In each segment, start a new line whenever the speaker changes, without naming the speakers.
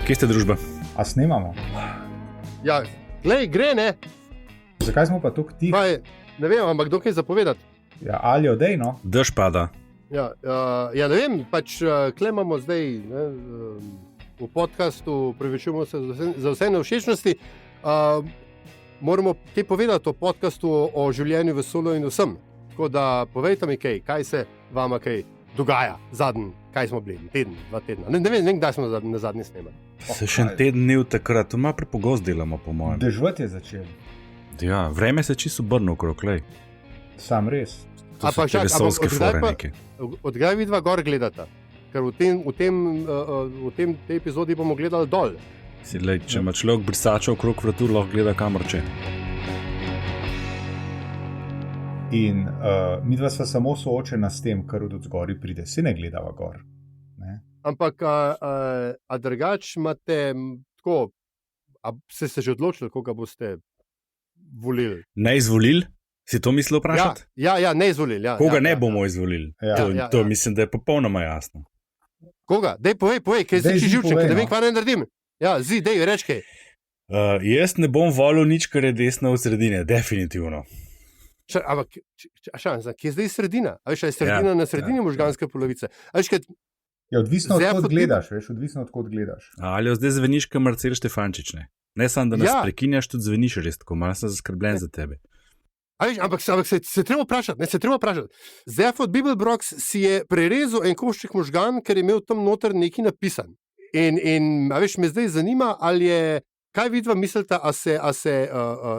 Kje ste družba?
A snemamo?
Ja, gre, ne?
Zakaj smo pa tukaj tihi?
Ne vem, ampak dokaj zapovedati.
Ja, ali odej, no?
Dež pada.
Ja, ne vem, pač klemamo zdaj v podcastu, prevečujemo se za vse nevšečnosti. Moramo kaj povedati o podcastu o življenju v vesolju in vsem. Tako da povejte mi kaj se vama kaj dogaja zadnji, kaj smo bili, teden, 2 tedna. Ne vem, kdaj smo na zadnji snemali.
Se še en teden ni v takrat, to malo prepogost delamo, po mojem.
Dežvat je začel.
Ja, vreme se čisto obrne okrog, lej.
Sam res.
To so te vesolske fore neke.
Odkdaj vidva gor gledata? Ker v tej epizodi bomo gledali dol.
Lej, če ima človek brisača okrog vratu, lahko gleda kamor če.
In midva sva samo soočena s tem, kar od zgori pride. Se ne gledava gor. Ne?
Ampak, a drugač imate tako, a ste se že odločili, koga boste volili?
Ne izvolili? Si to mislil vprašati?
Ja, ne izvolili. Ja,
koga ne bomo izvolili?
Ja.
To mislim, da je popolnoma jasno.
Koga? Dej povej, kaj si živčen, da vem, kaj ne naredim. Ja, dej, reč kaj.
Jaz ne bom volil nič, kar je desno od sredine, definitivno.
Ampak, kje je zdaj sredina? A veš, je sredina na sredini možganske polovice? A veš, kaj...
Ja, odvisno od kod gledaš, veš, odvisno od kod gledaš.
Ali zdaj zveniš, kot Marcel Štefančič, ne? Ne samo, da nas prekinjaš, tudi zveniš res tako, malo sem zaskrbljen za tebe.
Ampak se treba vprašati. Zef od Bibelbrox si je prerezal en košček možgan, ker je imel tam noter nekaj napisan. In veš, me zdaj zanima, ali je, kaj vidva mislite, a se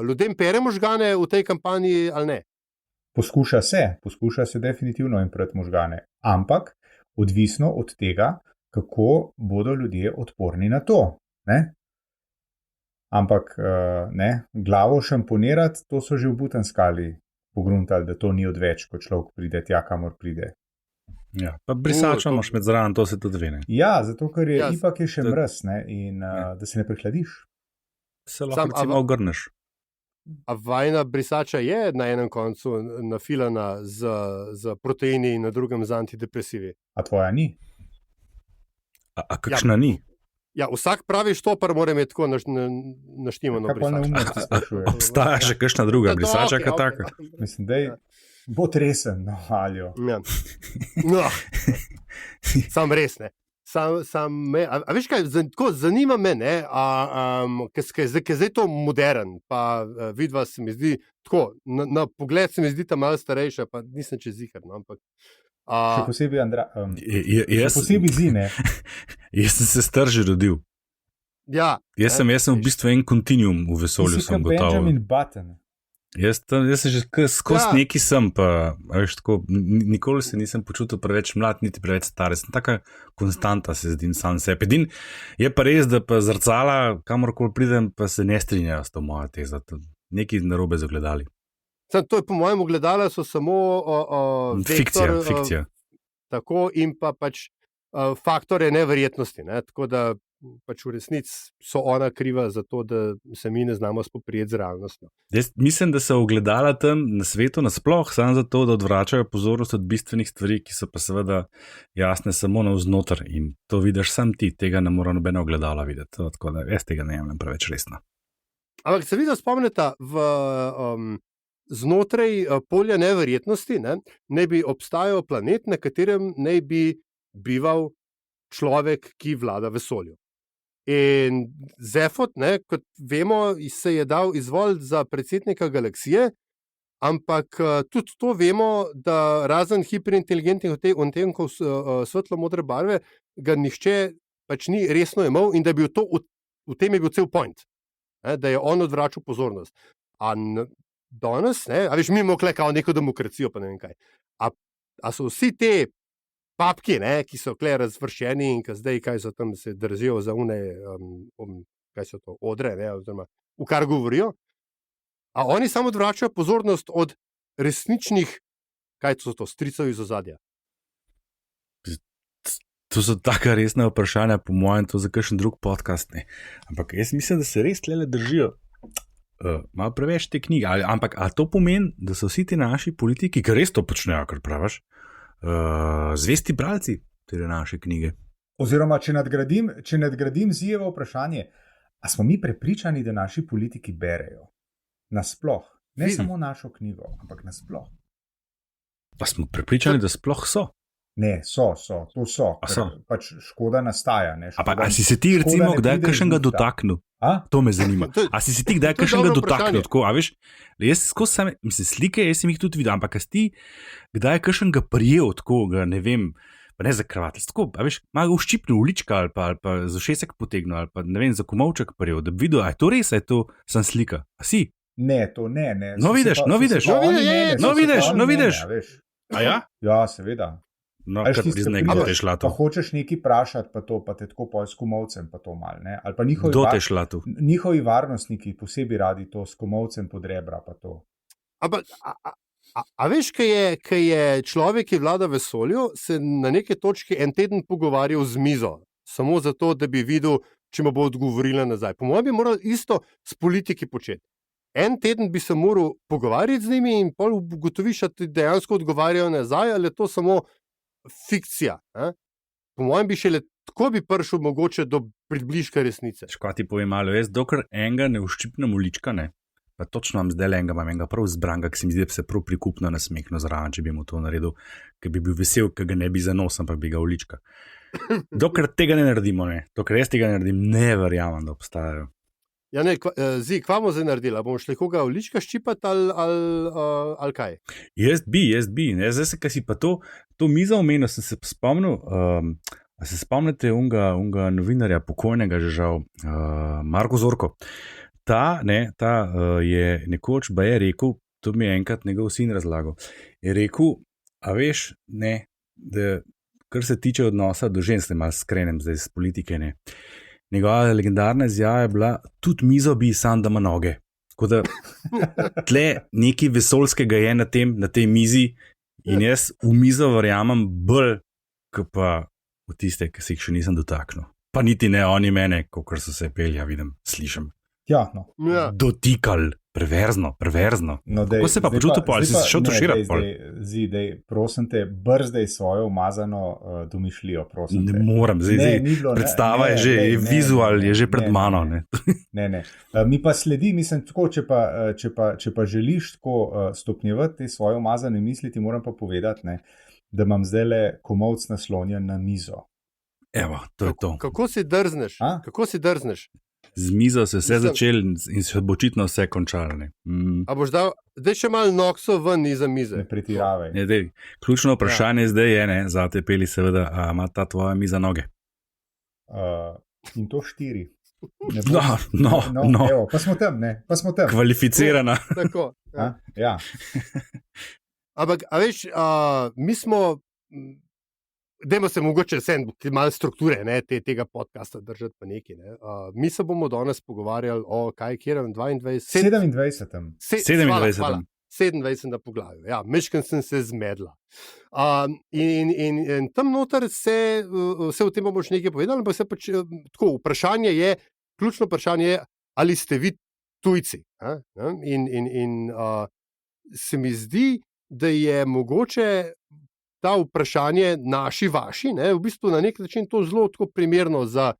ljudem pere možgane v tej kampanji ali ne?
Poskuša se definitivno impreti možgane, ampak odvisno od tega, kako bodo ljudje odporni na to. Ne? Ampak glavo šamponirati, to so že v Butanskali pogruntali, da to ni odveč, ko človek pride tja, kamor pride.
Ja, pa brisača imaš med zraven, to se tudi vene.
Ja, zato ker je ipak je še mraz, ne, in da se ne prehladiš.
Se lahko recimo ogrneš.
A vajna brisača je na enem koncu nafilana z proteini in na drugem z antidepresivi.
A tvoja ni?
A kakšna ni?
Ja, vsak pravi štopar mora imeti tako naštimano brisačo.
Obstaja še kakšna druga brisača, kaj taka?
Mislim, da je bo tresen, no, Aljo.
Ja. No. Sam res, ne. A veš kaj, zanima me, ne, ker zdaj to modern, pa vidva se mi zdi, tako, na pogled se mi zdi ta malo starejša, pa nisem čez zihar, no, ampak...
Še posebej še posebej zine.
Jaz sem se star že rodil.
Ja.
Jaz sem v bistvu en kontinuum v vesolju, sem gotovo.
Benjamin Button.
Jaz sem že skozi neki sem, pa veš, tako, nikoli se nisem počutil preveč mlad, niti preveč star. Sem taka konstanta, se zdim sam sebi. Edin je pa res, da pa zrcala, kamorkoli pridem, pa se ne strinjajo s to mojo tezo. Nekaj narobe zagledali.
To je po mojem ogledala, so samo
fikcija.
Tako in pa pač faktore neverjetnosti. Ne? Tako da pač v resnici so ona kriva za to, da se mi ne znamo spoprijeti z realnostjo.
Jaz mislim, da so ogledala tam na svetu nasploh samo zato, da odvračajo pozornost od bistvenih stvari, ki so pa seveda jasne samo navznoter in to vidiš sam ti, tega ne mora nobena ogledala videti. Tako da jaz tega ne jemljem preveč resno. Ampak
se vidi, spomnite, znotraj polja neverjetnosti ne bi obstajal planet, na katerem ne bi bival človek, ki vlada vesolju. In Zefot, kot vemo, se je dal izvoliti za predsednika galaksije, ampak tudi to vemo, da razen hiperinteligentnih odtenkov svetlo-modre barve, ga nihče pač ni resno imel in da bi v tem je bil cel point, da je on odvračal pozornost. Danes, a veš, mi imamo kao neko demokracijo, pa ne vem kaj. A so vsi te papki, ki so kle razvršeni in zdaj, kaj so tam se držijo za une, kaj so to, odre, oziroma v kar govorijo, a oni samo odvračajo pozornost od resničnih, kaj so to, stricev iz ozadja.
To so taka resna vprašanja, po mojem, to za kakšen drug podcast, ne. Ampak jaz mislim, da se res tlele držijo malo preveč te knjige, ampak a to pomeni, da so vsi ti naši politiki, ki res to počnejo, kar praviš, zvesti bralci te naše knjige?
Oziroma, če nadgradim Zijevo vprašanje, a smo mi prepričani, da naši politiki berejo? Nasploh. Ne samo našo knjigo, ampak nasploh.
Pa smo prepričani, da sploh so.
Ne, to so. Pač škoda nastaja. Ne,
a si se ti recimo kdaj kakšnega dotaknil? To me zanima. A si se ti kdaj kakšnega dotaknil? Tako, a veš, jaz skozi same, slike, jaz sem jih tudi videl, ampak a si ti kdaj kakšnega prijel, tako, ne vem, pa ne za kravatel, tako, a veš, malo uščipnil ulička ali pa za šesek potegnil ali pa ne vem, za komovček prijel, da bi videl, a je to res, a je to sem slika? A si?
Ne, to ne.
No vidiš. A ja?
Ja, seveda.
No, kar priznaj, kdo te šla to.
Pa hočeš nekaj vprašati, pa te tako s komovcem, pa to mal, ne? Ali pa
kdo te šla to?
Njihovi varnostniki posebej radi to s komovcem pod rebra, pa to.
A veš, kaj je človek, ki vlada v vesolju, se na neke točki en teden pogovarjal z mizo, samo zato, da bi videl, če mu bo odgovorila nazaj. Po mojem bi morali isto s politiki početi. En teden bi se moral pogovarjati z njimi in pol ugotoviš, da ti dejansko odgovarjajo nazaj, ali je to samo fikcija. Po mojem bi šele tako bi prišel mogoče do približka resnice.
Škoda ti povem malo, jaz dokler enega ne uščipnem ulička, ne, pa točno imam zdaj enega prav zbranga, ki se mi zdi, da bi se prav prikupno nasmehnil zraven, če bi mu to naredil, ker bi bil vesel, ker ga ne bi za nos, ampak bi ga ulička. Dokler tega ne naredimo, dokler jaz tega ne naredim, ne verjamem, da obstajajo.
Ja, ne, kva bomo zdaj naredili? Bomo šli koga ulička ščipati ali kaj?
Jaz bi. Zdaj se, kaj si pa to mizo omenil, sem se spomnil, a se spomnite unga novinarja, pokojnega že žal, Marko Zorko. Ta je nekoč je rekel, to mi je enkrat njegov sin razlagal, je rekel, a veš, ne, da kar se tiče odnosa do žensk, malo skrenem zdaj z politike, ne. Njegova legendarna izjava je bila, tudi mizo bi sam, da ima noge. Tako da tle nekaj vesoljskega je na tej mizi in jaz v mizo verjamem bolj, kot pa v tiste, ki se jih še nisem dotaknil. Pa niti ne oni mene, kakor so se pelja, vidim, slišim.
Ja, no.
Dotikal, perverzno.
No,
kako se pa počutil pol? Si se šel tuširati pol?
Zdaj, prosim te, brzdej svojo umazano domišljijo, prosim te.
Ne moram, zdaj predstava je že, vizual je že pred mano.
Ne. Mi pa sledi, mislim, tako, če pa želiš tako stopnjevati te svoje umazane misli, ti moram pa povedati, ne, da imam zdajle komovc naslonjen na mizo.
Evo, to je to.
Kako si drzneš?
Z mizo se vse začel in se bo očitno vse končalo.
A boš dal, zdaj še malo nokso ven iza mize?
Ne pretiravaj.
Ključno vprašanje zdaj je, za te peli seveda, a ima ta tvoja miza noge?
In to 4.
No.
Evo, pa smo tam.
Kvalificirana.
Tako.
Ja.
Ampak, a veš, mi smo... Dajmo se mogoče malo strukture tega podcasta držati pa nekaj. Mi se bomo danes pogovarjali o kjerem
27.
27. poglavju. Ja, mečkam sem se zmedla. In tam noter se o tem bomo še nekaj povedali, ampak se pač tako, ključno vprašanje je, ali ste vi tujci. In se mi zdi, da je mogoče ta vprašanje naši, vaši, v bistvu na nek način to zelo tako primerno za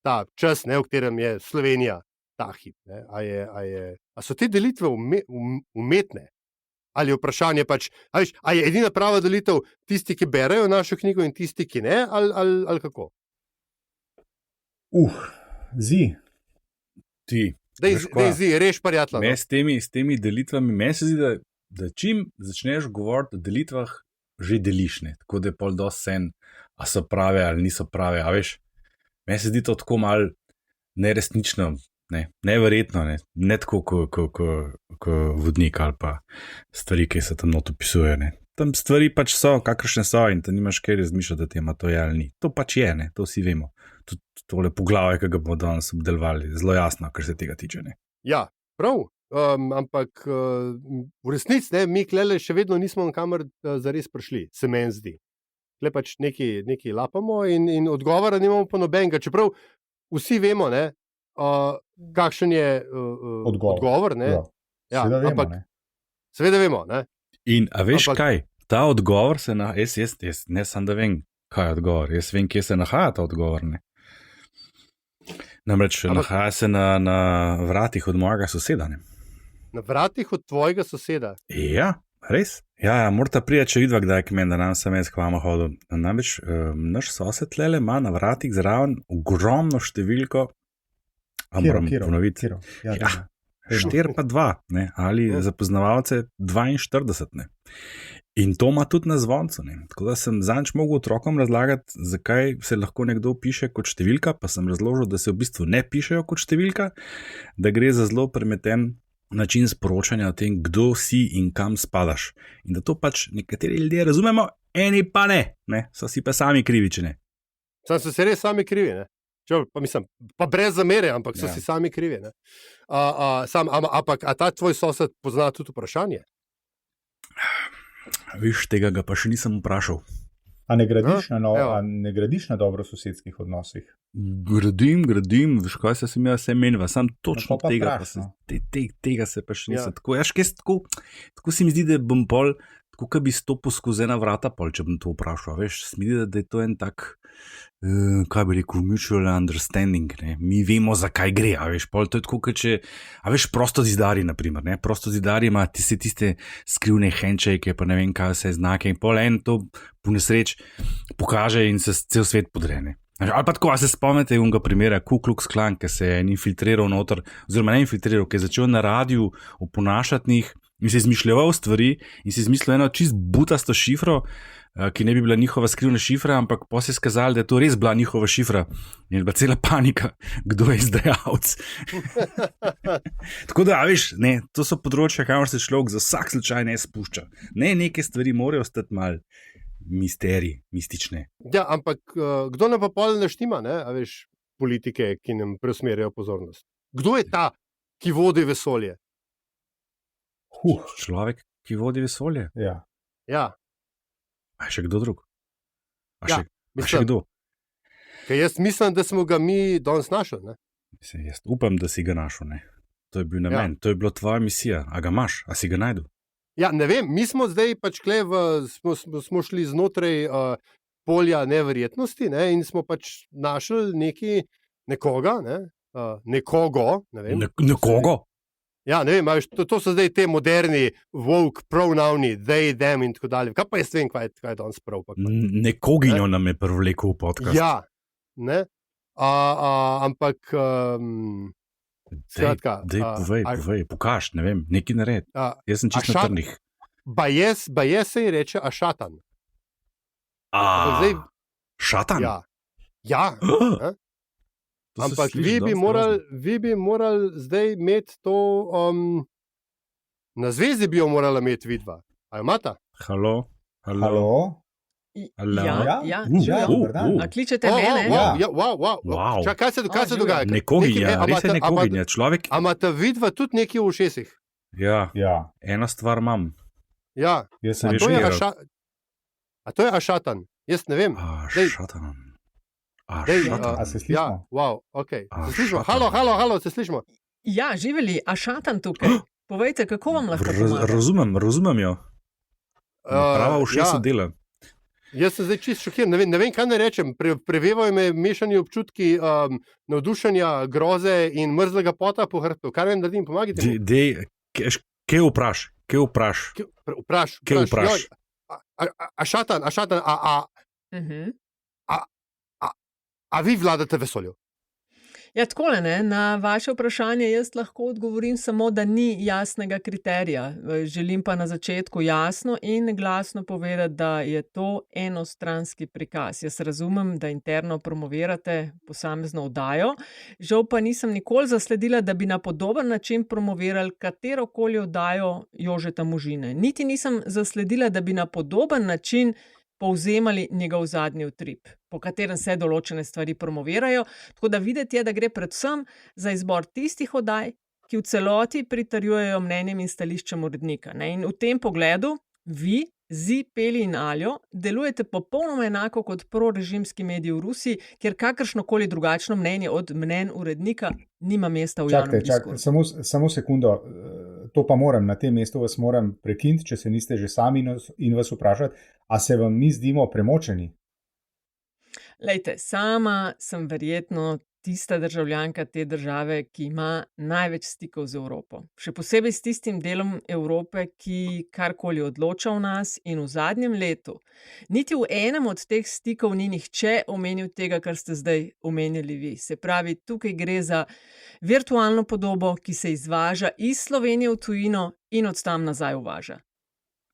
ta čas, v katerem je Slovenija ta hip. A so te delitve umetne? Ali je vprašanje pač, a je edina prava delitev tisti, ki berejo našo knjigo in tisti, ki ne, ali kako? Dej, reš parjatla.
S temi delitvami, meni se zdi, da čim začneš govoriti o delitvah, že deliš, tako da je pol dosti sen, a so prave ali niso prave, a veš, meni se zdi to tako malo neresnično, neverjetno, ne tako kot vodnik ali pa stvari, ki se tam not opisuje. Tam stvari pač so, kakršne so in te nimaš kaj razmišljati, da ti ima to je ali ni. To pač je, to vsi vemo. Tudi tole poglavje, ki ga bomo danes obdelovali, zelo jasno, kar se tega tiče.
Ja, prav. Ampak v resnici mi klele še vedno nismo na kamer zares prišli, se meni zdi. Tle pač nekaj lapamo in odgovora nimamo pa nobenega, čeprav vsi vemo, kakšen je odgovor.
Ja,
seveda vemo.
In a veš kaj, ta odgovor se jaz ne sam da vem, Kaj je odgovor? Jaz vem, kje se nahaja ta odgovor. Ne? Namreč nahaja se na vratih od mojega soseda. Ne?
Na vratih od tvojega soseda.
Ja, res? Ja, morate priti, če vidva, kdaj k meni, da nam sem jaz k vama hodil. Namreč naš sosed tlele ima na vratih zraven ogromno številko, a moram ponoviti. Ja, 4 pa 2, ne? Ali za poznavalce 42. Ne? In to ima tudi na zvoncu. Ne? Tako da sem zanj mogel otrokom razlagati, zakaj se lahko nekdo piše kot številka, pa sem razložil, da se v bistvu ne pišejo kot številka, da gre za zelo premeten način sporočanja o tem, kdo si in kam spadaš. In da to pač nekateri ljudje razumemo, eni pa ne? So si pa sami krivi, če ne.
Sam so se res sami krivi, ne? Pa brez zamere, ampak so si sami krivi. Ampak a ta tvoj sosed pozna tudi vprašanje?
Viš, tega ga pa še nisem vprašal.
A ne gradiš na dobrososedskih odnosih?
Gradim, veš kaj se mi vse menjava, sam točno tega, tega se pa še nisem. Tako se mi zdi, da bom pol, tako ka bi stopil skozi ena vrata pol, če bom to vprašal. Veš, se mi zdi, da je to en tak, kaj bi rekel, mutual understanding, ne? Mi vemo, zakaj gre, a veš, pol, to je tako, a veš, prostozidari, naprimer, ne? Prostozidari ima tiste skrivne handshake, pa ne vem, kaj vse znake in pol en to po nesreč pokaže in se cel svet podre, ne? Ali pa tako, a se spomnite unga primera Ku Klux Klan, ki se je infiltriral noter, oziroma ne infiltriral, ki je začel na radiju oponašati njih in se izmišljeval stvari in se izmislil eno čist butasto šifro, ki ne bi bila njihova skrivna šifra, ampak potem se je skazalo, da je to res bila njihova šifra in je bila cela panika, kdo je izdajalec. Tako da, veš, ne, to so področja, kamor se človek za vsak slučaj ne spušča. Ne, neke stvari morajo ostati malo mistične.
Ja, ampak kdo nam pa pol naštima, ne? A veš, politike, ki nam preusmerjajo pozornost? Kdo je ta, ki vodi vesolje?
Človek, ki vodi vesolje?
Ja.
A še kdo drug?
Ja,
še kdo?
Ker jaz mislim, da smo ga mi danes našli, ne?
Jaz upam, da si ga našel, ne? To je bil namen, to je bila tvoja misija. A ga imaš? A si ga najdel?
Ja, ne vem, mi smo zdaj pač smo šli znotraj polja neverjetnosti, ne, in smo pač našli nekoga, ne, nekogo, ne vem.
Nekogo?
Ja, ne vem, to so zdaj te moderni woke pronouns, they, them in tako dalje. Kaj pa jaz vem, kaj je danes prav?
Nekoginjo nam je privlekel v podcast.
Ja, ne, ampak...
Povej, pokaž, ne vem, nekaj nared. Jaz sem čisto na trnih.
Baje se ji reče Ašatan.
Šatan?
Ja. Ampak vi bi morali zdaj imeti to, na zvezi bi jo morala imeti vidva. A jo imata?
Halo?
Ja. A kličete mene?
Wow. Kaj se dogaja?
Nekoginja, res je nekoginja, človek.
A imata vidva tudi nekaj v ušesih?
Ja, ena stvar imam.
Ja, a to je Ašatan? Jaz ne vem.
Ašatan.
A se slišimo?
Ja, wow, ok. Se slišimo? Halo, se slišimo?
Ja, živeli, Ašatan tukaj. Povejte, kako vam lahko pomagam?
Razumem jo. Prava ušesa dela.
Jaz sem zdaj čisto šokiran, ne vem, kaj naj rečem. Prevevajo me mešani občutki navdušenja, groze in mrzlega pota po hrbtu. Kaj naj naredim, pomagajte mi?
Kje vpraš?
Ašatan, a vi vladate vesolju?
Ja, takole, ne, na vaše vprašanje jaz lahko odgovorim samo, da ni jasnega kriterija. Želim pa na začetku jasno in glasno povedati, da je to enostranski prikaz. Jaz razumem, da interno promovirate posamezno oddajo, žal pa nisem nikoli zasledila, da bi na podoben način promovirali katerokoli oddajo Jožeta Možine. Niti nisem zasledila, da bi na podoben način povzemali njegov zadnji utrip, po katerem se določene stvari promovirajo, tako da videti je, da gre predvsem za izbor tistih oddaj, ki v celoti pritrjujejo mnenjem in stališčem urednika. In v tem pogledu vi, Zi, Peli in Aljo, delujete popolnoma enako kot prorežimski mediji v Rusiji, kjer kakršnokoli drugačno mnenje od mnenj urednika nima mesta v javnem diskurzu.
Samo sekundo, to pa moram, na tem mestu vas moram prekiniti, če se niste že sami in vas vprašati, a se vam mi zdimo premočeni?
Lejte, sama sem verjetno tista državljanka te države, ki ima največ stikov z Evropo. Še posebej s tistim delom Evrope, ki karkoli odloča o nas, in v zadnjem letu niti v enem od teh stikov ni nihče omenil tega, kar ste zdaj omenjali vi. Se pravi, tukaj gre za virtualno podobo, ki se izvaža iz Slovenije v tujino in od tam nazaj uvaža.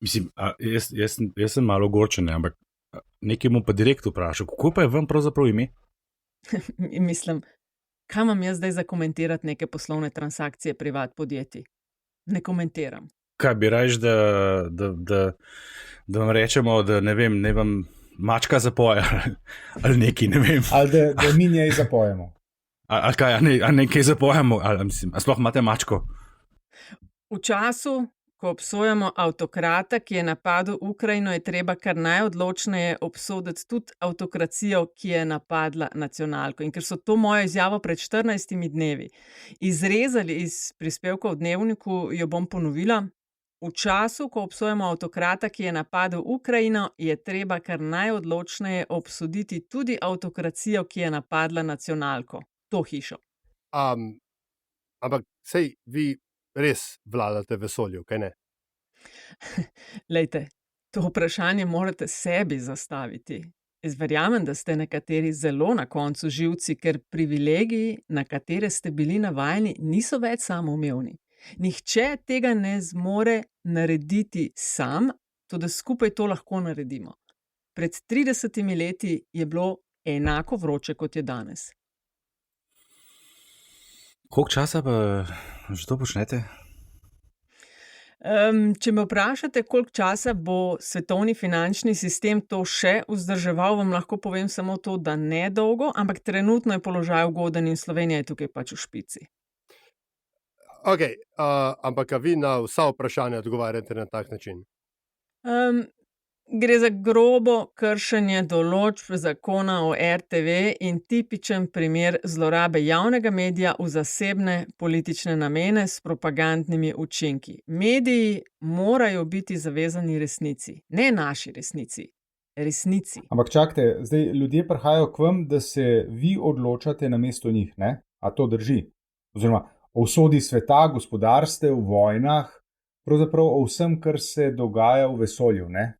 Mislim, jaz sem malo ogorčen, ampak nekaj mu pa direkt vprašal, kako pa je vam pravzaprav ime?
Mislim, kaj imam jaz zdaj za komentirati neke poslovne transakcije privat podjetij? Ne komentiram.
Kaj bi rajš, da vam rečemo, da ne vem, ne vam mačka zapoja ali nekaj, ne vem.
Ali da mi njej zapojemo.
Ali kaj, ali nekaj zapojamo, ali sploh imate mačko?
V času, ko obsojamo avtokrata, ki je napadel Ukrajino, je treba kar najodločneje obsoditi tudi avtokracijo, ki je napadla nacionalko. In ker so to mojo izjavo pred 14 dnevi izrezali iz prispevka v Dnevniku, jo bom ponovila. V času, ko obsojamo avtokrata, ki je napadel Ukrajino, je treba kar najodločneje obsoditi tudi avtokracijo, ki je napadla nacionalko, to hišo.
Ampak sej vi res vladate vesolju, kaj ne?
Lejte, to vprašanje morate sebi zastaviti. Jaz verjamem, da ste nekateri zelo na koncu živci, ker privilegiji, na katere ste bili navajeni, niso več samoumevni. Nihče tega ne zmore narediti sam, tudi skupaj to lahko naredimo. Pred 30 leti je bilo enako vroče, kot je danes.
Koliko časa pa že to počnete?
Če me vprašate, koliko časa bo svetovni finančni sistem to še vzdrževal, vam lahko povem samo to, da ne dolgo, ampak trenutno je položaj ugoden in Slovenija je tukaj pač v špici.
Ok, ampak a vi na vsa vprašanja odgovarjate na tak način?
Gre za grobo kršenje določb zakona o RTV in tipičen primer zlorabe javnega medija v zasebne politične namene s propagandnimi učinki. Mediji morajo biti zavezani resnici, ne naši resnici, resnici.
Ampak čakajte, zdaj ljudje prihajajo k vam, da se vi odločate namesto njih, ne? A to drži? Oziroma o usodi sveta, gospodarstev, vojnah, pravzaprav o vsem, kar se dogaja v vesolju, ne?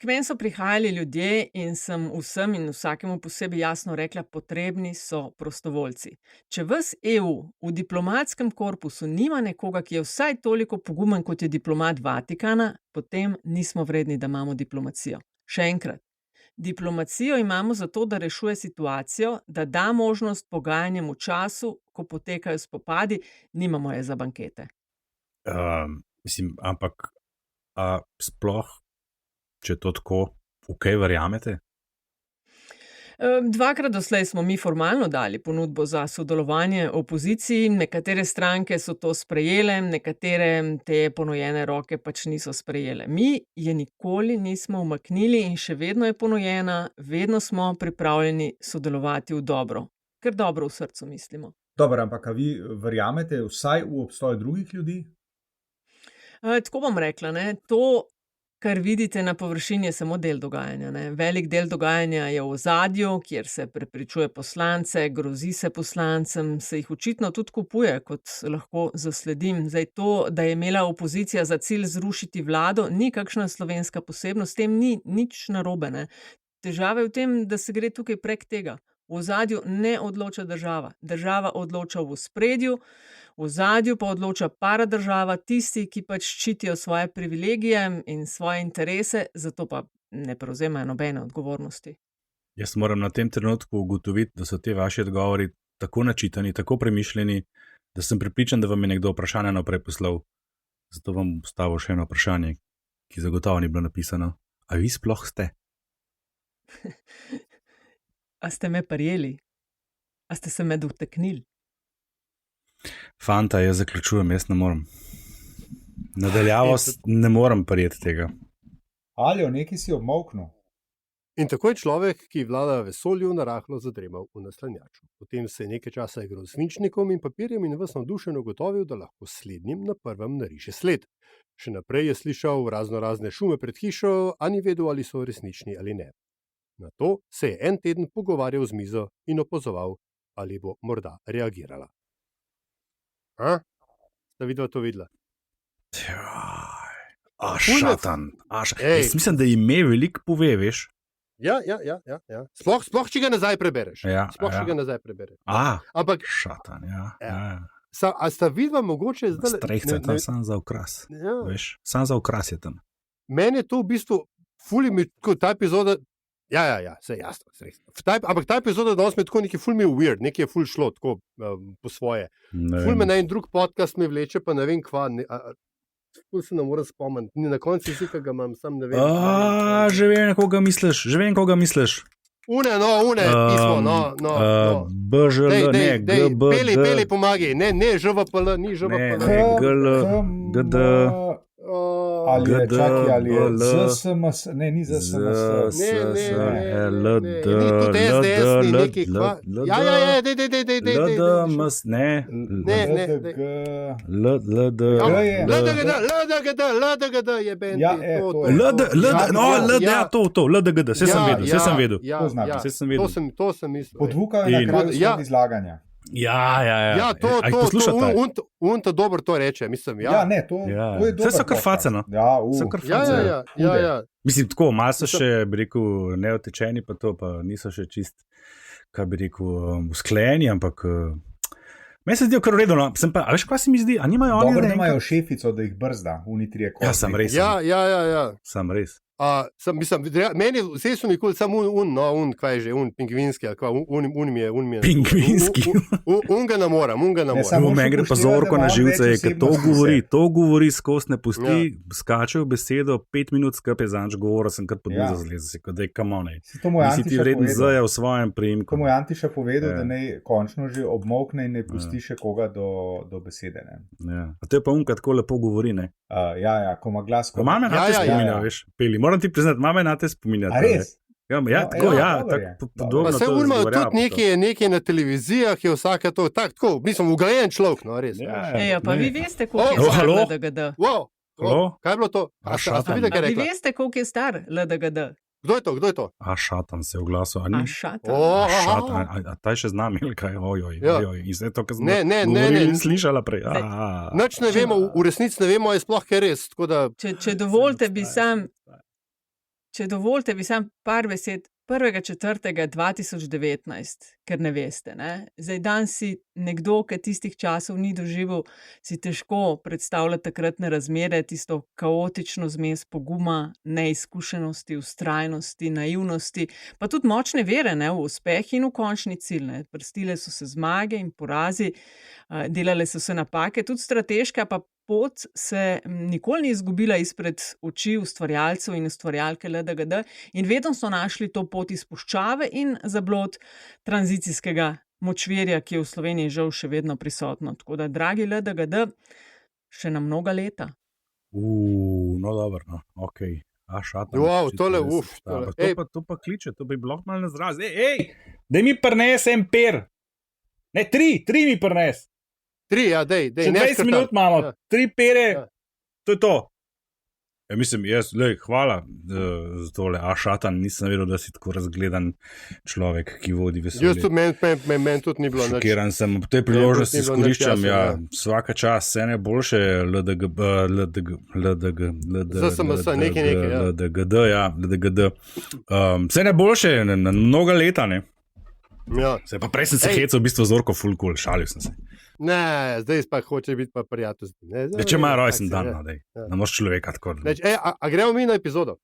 K meni so prihajali ljudje in sem vsem in vsakemu posebej jasno rekla, potrebni so prostovoljci. Če ves EU v diplomatskem korpusu nima nekoga, ki je vsaj toliko pogumen, kot je diplomat Vatikana, potem nismo vredni, da imamo diplomacijo. Še enkrat, diplomacijo imamo zato, da rešuje situacijo, da da možnost pogajanjem v času, ko potekajo spopadi, nimamo je za bankete.
Ampak sploh, če to tako, kaj verjamete?
Dvakrat doslej smo mi formalno dali ponudbo za sodelovanje opoziciji, nekatere stranke so to sprejele, nekatere te ponujene roke pač niso sprejele. Mi je nikoli nismo umaknili in še vedno je ponujena, vedno smo pripravljeni sodelovati v dobro, ker dobro v srcu mislimo.
Dobro, ampak a vi verjamete vsaj v obstoj drugih ljudi?
Tako bom rekla, ne, to, kar vidite na površini, je samo del dogajanja. Ne. Velik del dogajanja je v ozadju, kjer se prepričuje poslance, grozi se poslancem, se jih očitno tudi kupuje, kot lahko zasledim. Zdaj to, da je imela opozicija za cilj zrušiti vlado, ni kakšna slovenska posebnost, s tem ni nič narobe. Ne. Težava je v tem, da se gre tukaj prek tega. V ozadju ne odloča država. Država odloča v ospredju, v ozadju pa odloča paradržava, tisti, ki pač ščitijo svoje privilegije in svoje interese, zato pa ne prevzemajo nobene odgovornosti.
Jaz moram na tem trenutku ugotoviti, da so te vaši odgovori tako načitani, tako premišljeni, da sem prepričan, da vam je nekdo vprašanje naprej poslal. Zato vam postavil še eno vprašanje, ki zagotovo ni bilo napisano. A vi sploh ste?
A ste me prijeli? A ste se me dotaknili?
Fanta, jaz zaključujem, jaz ne morem. Nadaljavo ne morem prijeti tega.
Ali o neki si obmolknil?
In tako je človek, ki vlada vesolju, narahlo zadremal v naslanjaču. Potem se je nekaj časa igral s svinčnikom in papirjem in vas navdušeno ugotovil, da lahko slednjim na prvem nariše sled. Še naprej je slišal razne šume pred hišo, a ni vedel, ali so resnični ali ne. Na to se je en teden pogovarjal z mizo in opazoval, ali bo morda reagirala. Sta videla to videla?
Šatan. Jaz mislim, da ime veliko pove, veš.
Ja. Sploh, če ga nazaj prebereš. Če ga nazaj prebereš. Ampak
šatan,
A sta videla mogoče zdaj?
Strehca je tam sam za okras. Veš, sam za okras je tam.
Meni je to v bistvu fuli mi, tako ta epizoda. Ja, se jasno. Ampak ta epizoda danes mi je tako neki ful mi weird, nekaj je ful šlo tako po svoje. Ful me na en drug podcast me vleče, pa ne vem kva. Ful se ne morem spomniti. Na koncu si, ki ga imam, sam ne vem.
Že vem, koga misliš.
Une, pismo,
BŽL, ne, GBD.
Peli pomagi, ne, ŽVPL, ni ŽVPL.
Ne, GL, GD.
Ali je čaki, ali je ZSMS, ne, ni ZSMS.
LD,
ni tudi SDS, ni neki kva. Ja,
LDMS, ne.
LDGD je bend.
LDGD, vse sem vedel.
To sem mislil.
Podvukal je na kraju svojega izlaganja.
Ja,
on to dobro to reče, mislim.
Ja, ne, to je dobro.
Vse so kar faceno.
Ja.
Mislim, tako, malo so še, bi rekel, neotečeni, pa to, pa niso še čist, kaj bi rekel, usklajeni, ampak meni se zdijo kar v redu. No. A veš, kaj se mi zdi? A nimajo oni?
Dobro, da imajo šefico, da jih brzda, unitrije kot.
Ja, sem res.
Ja.
Sem res.
Mislim, meni vse so nikoli samo kaj je že, pingvinski, ali mi je.
Pingvinski.
Ga ne morem.
Meni gre pa zorko na živce, ker to govori skozi, ne pusti, skače v besedo, 5 minut skupaj zanč govoril, sem kar pod mizo zlezel, da je kamone. Nisi ti vreden zaja v svojem priimku.
To mu je Antiša povedal, da naj končno že obmokne in ne pusti še koga do besede.
A to je pa unka tako lepo govori, ne?
Ja, ko ima glas.
Ko mame na te spominja, veš, Peli. Moram ti priznati, mame na te spominja.
A res?
Tako podobno.
Se urma tudi nekaj na televizijah, je vsake to tako, mislim, ugrajen človek, no, res.
Pa vi veste, koliko je star LDGD.
Kaj je bilo to?
Vi veste, koliko je star LDGD.
Kdo je to?
Šatan se je oglasil.
Šatan.
A ta je še z nami, ali kaj? Ojoj. In zdaj to, kar smo slišala prej.
Nič ne vemo, v resnici ne vemo, je sploh kaj res.
Če dovolite, bi sam par besed 1.4.2019, ker ne veste. Ne? Zdaj dan si nekdo, ki tistih časov ni doživel, si težko predstavlja takratne razmere, tisto kaotično zmes poguma, neizkušenosti, vztrajnosti, naivnosti, pa tudi močne vere, ne, v uspeh in v končni cilj. Ne. Prstile so se zmage in porazi, delale so se napake, tudi strateška, pa pot se nikoli ni izgubila izpred oči ustvarjalcev in ustvarjalke LDGD in vedno so našli to pot iz puščave in zablod tranzicijskega močvirja, ki je v Sloveniji žal še vedno prisotno. Tako da, dragi LDGD, še na mnoga leta.
No dobro, no, okej. Šatan. To pa kliče, to bi bilo malo nazraz. Daj mi prines en per. Ne, tri mi prines.
3, ja, dej.
20 minut imamo, 3 pere, to je to. Ja, mislim, hvala za tole. Šatan, nisem vedel, da si tako razgledan človek, ki vodi vesolje.
Jaz tudi, meni tudi ni bilo nič.
Šokiran sem, v tej priložnosti izkoriščam, vsaka čas, vse najboljše, LDGD, vse najboljše na mnoga leta, ne?
Ja.
Pa prej sem se hecal v bistvu Zorko full cool, šalil sem se.
Ne, zdaj pa hoče biti pa prijatelj.
Če ima rojsten dan, ne moš človeka tako.
A gremo mi na epizodo?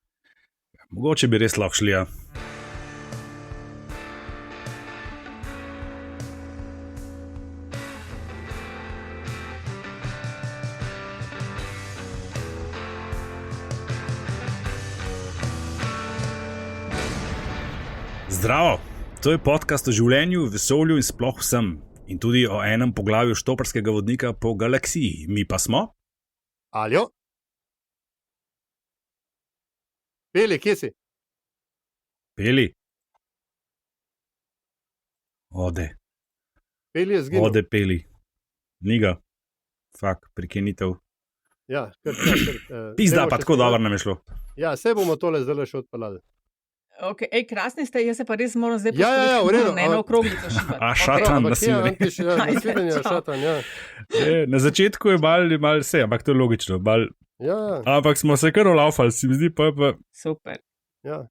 Mogoče bi res lahko šli, ja. Zdravo! To je podcast o življenju, vesolju in sploh vsem. In tudi o enem poglavju štoparskega vodnika po galaksiji. Mi pa smo?
Aljo? Peli, kje si?
Peli? Ode.
Peli je zginil.
Ode, Peli. Niga. Fak, prekinitev.
Ja,
Pizda, pa tako dobro nam je šlo.
Ja, se bomo tole zdaj še odpeljali.
Okay. Ej, krasni ste, jaz se pa res moram zdaj
Ja, v redu.
ne na okroglico šibati.
Šatan
Ampak
nasilni.
naslednji je šatan, ja.
Na začetku je mal vse, ampak to je logično.
Ja,
Ampak smo se kar olaufali, se mi zdi, pa
Super.
ja.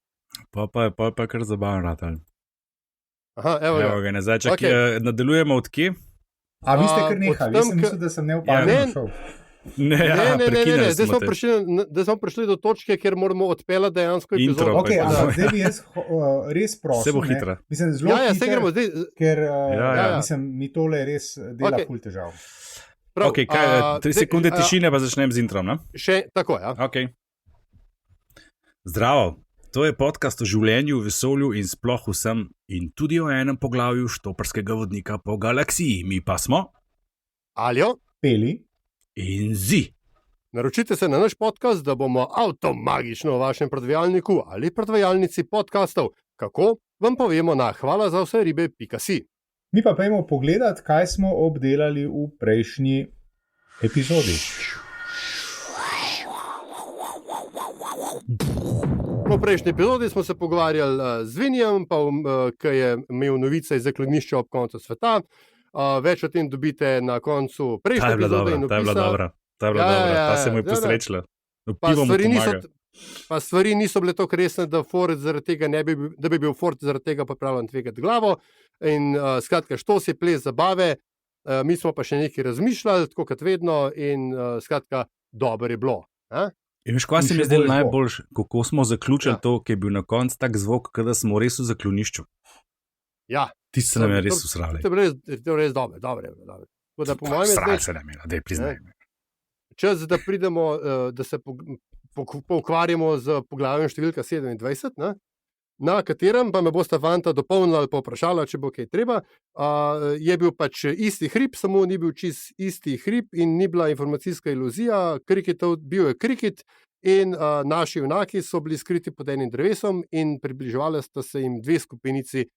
je kar zabavno ratal.
Aha, evo
Evo
ga.
ga, ne, zdaj čak,
Okej.
nadaljujemo od kje?
A vi ste kar
od
nehali,
tam,
jaz sem mislil, da sem neopazno
Ja,
šel.
Ne,
Ne, zdaj smo
te.
prišli do točke, kjer moramo odpeljati dejansko
Intro.
epizodo.
Okay,
pa-
ampak zdaj bi jaz res prosil.
Vse bo
ne.
hitro.
Mislim, zelo
Ja,
hitro,
se gremo zdaj.
ker
Ja.
mislim, mi tole res dela
Okej.
ful težav.
Prav,
Okay, 3 sekunde tišine, pa začnem z introm. Ne?
Še tako, ja.
Okay. Zdravo, to je podcast o življenju, vesolju in sploh vsem, in tudi o enem poglavju štoparskega vodnika po galaksiji. Mi pa smo
Aljo,
Peli,
in zi.
naročite se na naš podcast, da bomo avtomagično v vašem predvajalniku ali predvajalnici podcastov. Kako? Vam povemo na hvala za vse ribe.si.
mi pa pojdimo pogledat, kaj smo obdelali v prejšnji epizodi.
V prejšnji epizodi smo se pogovarjali z Vinjem, ki je imel novice iz zaklonišča ob koncu sveta. Več o tem dobite na koncu
Ta
prejšnje
je bila
epizode.
dobra, ta je bila dobra. Ta je bila
Ja,
dobra,
ja,
ta se mu je
ja, ja.
posrečila.
Pa
Pivo mu pomaga.
stvari niso bile tako resne, da bi bil Ford zaradi tega pripravljen tvegati glavo. In skratka, štos je ples zabave, mi smo pa še nekaj razmišljali, tako kot vedno, in skratka, dobro je bilo.
In veš, kaj
In
se mi
še
je zdelo
bolj bo.
najboljše, kako smo zaključili
Ja.
to, ki je bil na koncu tak zvok, da smo res v zaklonišču.
Ja,
Ti se nam je res
To-
usrali.
to je res dobro. Tako da po mojem je
Srali
zdaj
se nam je, da je priznaj.
čas, da pridemo, da se poukvarjamo z poglavjem številka 27, ne? Na katerem pa me bosta fanta dopolnila ali pa vprašala, če bo kaj treba. Je bil pač isti hrib, samo ni bil čist isti hrib in ni bila informacijska iluzija. Bil je krikit in naši junaki so bili skriti pod enim drevesom in približevali sta se jim dve skupinici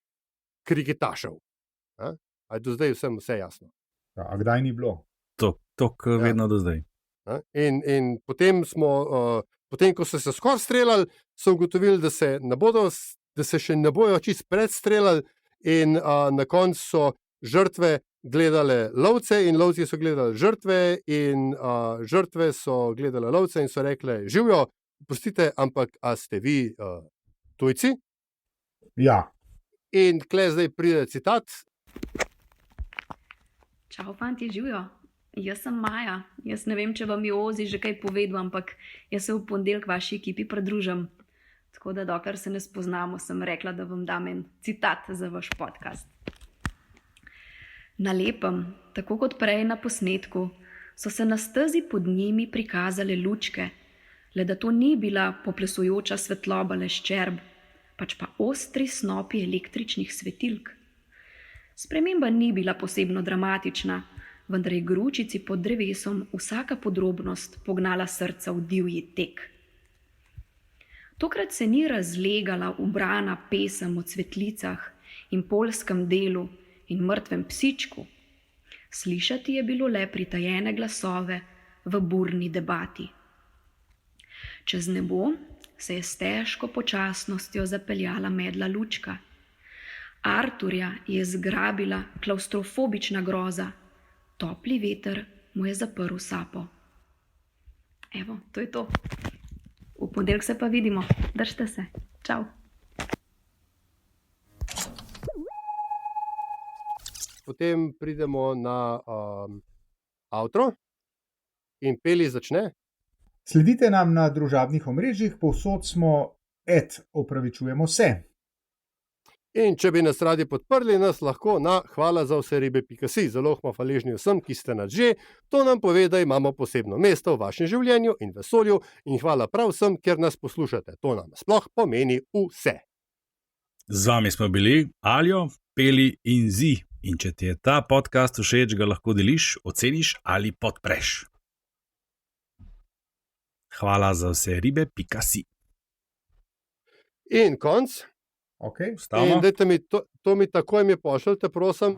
kriketašev. Ali do zdaj vse jasno?
A kdaj ni bilo?
To, kar
Ja.
vedno do zdaj.
Ne? In potem potem, ko so se skoraj streljali, so ugotovili, da se še ne bojo čist predstreljali, in na koncu so žrtve gledale lovce, in lovci so gledali žrtve, in žrtve so gledale lovce in so rekle: Živijo, pustite, ampak a ste vi tujci?
Ja,
In kle zdaj pride citat.
Čau, fanti, živijo. Jaz sem Maja. Jaz ne vem, če vam je Ozi že kaj povedal, ampak jaz se v ponedeljek vaši ekipi pridružim. Tako da, dokler se ne spoznamo, sem rekla, da vam dam en citat za vaš podcast. Na lepem, tako kot prej na posnetku, so se na stezi pod njimi prikazale lučke, le da to ni bila poplesujoča svetloba le ščerb, pač pa ostri snopi električnih svetilk. Sprememba ni bila posebno dramatična, vendar je gručici pod drevesom vsaka podrobnost pognala srca v divji tek. Tokrat se ni razlegala ubrana pesem o cvetlicah in poljskem delu in mrtvem psičku. Slišati je bilo le pritajene glasove v burni debati. Čez nebo se je s težko počasnostjo zapeljala medla lučka. Arturja je zgrabila klaustrofobična groza, topli veter mu je zaprl sapo. Evo, to je to. V ponedeljek se pa vidimo. Držite se. Čau.
Potem pridemo na outro in Peli začne.
sledite nam na družabnih omrežjih, povsod smo, opravičujemo se.
In če bi nas radi podprli, nas lahko na hvala za vse ribe.si. Zelo smo hvaležni vsem, ki ste nas že. To nam pove, da imamo posebno mesto v vašem življenju in vesolju, in hvala prav vsem, ker nas poslušate. To nam sploh pomeni vse.
Z vami smo bili Aljo, Peli in Zi. In če ti je ta podcast všeč, ga lahko deliš, oceniš ali podpreš. Hvala za vse ribe.si.
In konc.
Okay.
In dajte mi to mi takoj pošljite, prosim.